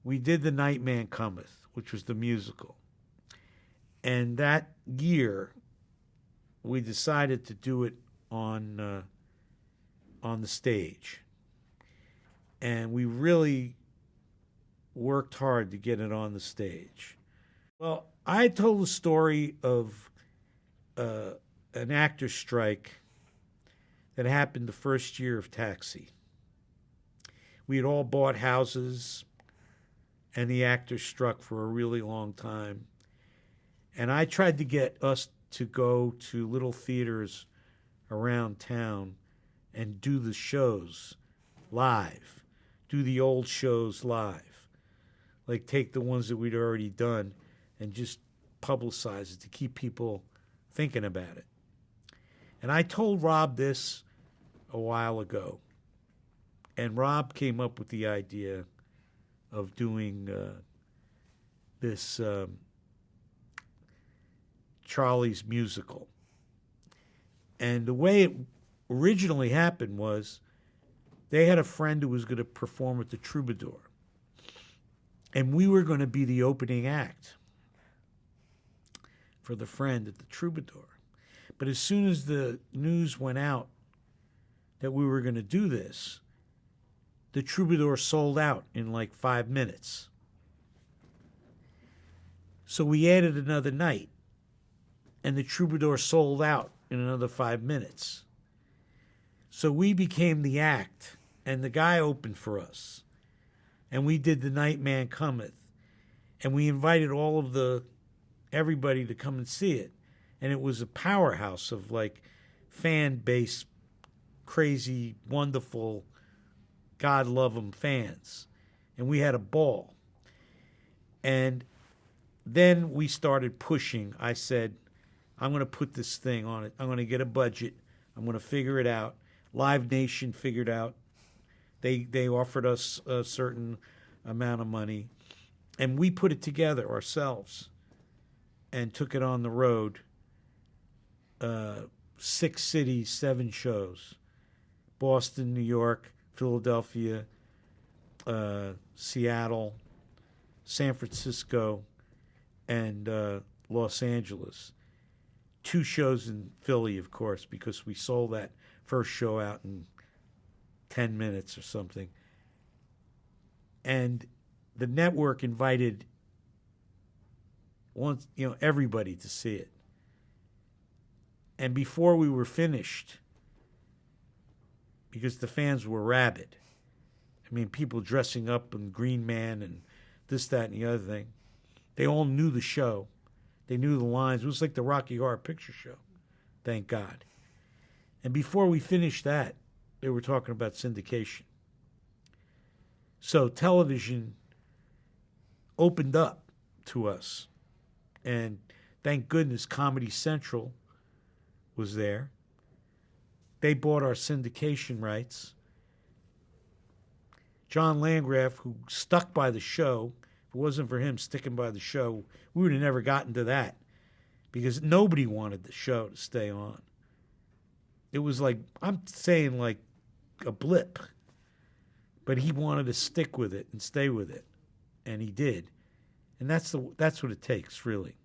we did the Nightman Cometh, which was the musical. And that year, we decided to do it on the stage. And we really worked hard to get it on the stage. Well, I told the story of an actor's strike that happened the first year of Taxi. We had all bought houses, and the actors struck for a really long time. And I tried to get us to go to little theaters around town and do the shows live, do the old shows live. Like take the ones that we'd already done and just publicize it to keep people thinking about it. And I told Rob this a while ago. And Rob came up with the idea of doing this Charlie's musical. And the way it originally happened was they had a friend who was going to perform at the Troubadour. And we were going to be the opening act for the friend at the Troubadour. But as soon as the news went out that we were going to do this, the Troubadour sold out in like 5 minutes. So we added another night, and the Troubadour sold out in another 5 minutes. So we became the act, and the guy opened for us. And we did the Nightman Cometh. And we invited all of everybody to come and see it. And it was a powerhouse of like fan base, crazy, wonderful, God love them fans. And we had a ball. And then we started pushing. I said, I'm going to put this thing on it. I'm going to get a budget. I'm going to figure it out. Live Nation figured out. They offered us a certain amount of money. And we put it together ourselves and took it on the road. 6 cities, 7 shows. Boston, New York, Philadelphia, Seattle, San Francisco, and Los Angeles. 2 shows in Philly, of course, because we sold that first show out in 10 minutes or something. And the network invited everybody to see it. And before we were finished, because the fans were rabid, I mean, people dressing up in Green Man and this, that, and the other thing, they all knew the show. They knew the lines. It was like the Rocky Horror Picture Show, thank God. And before we finished that, they were talking about syndication. So television opened up to us. And thank goodness Comedy Central was there. They bought our syndication rights. John Landgraf, who stuck by the show, if it wasn't for him sticking by the show, we would have never gotten to that because nobody wanted the show to stay on. It was like, I'm saying like a blip, but he wanted to stick with it and stay with it, and he did. And that's what it takes, really.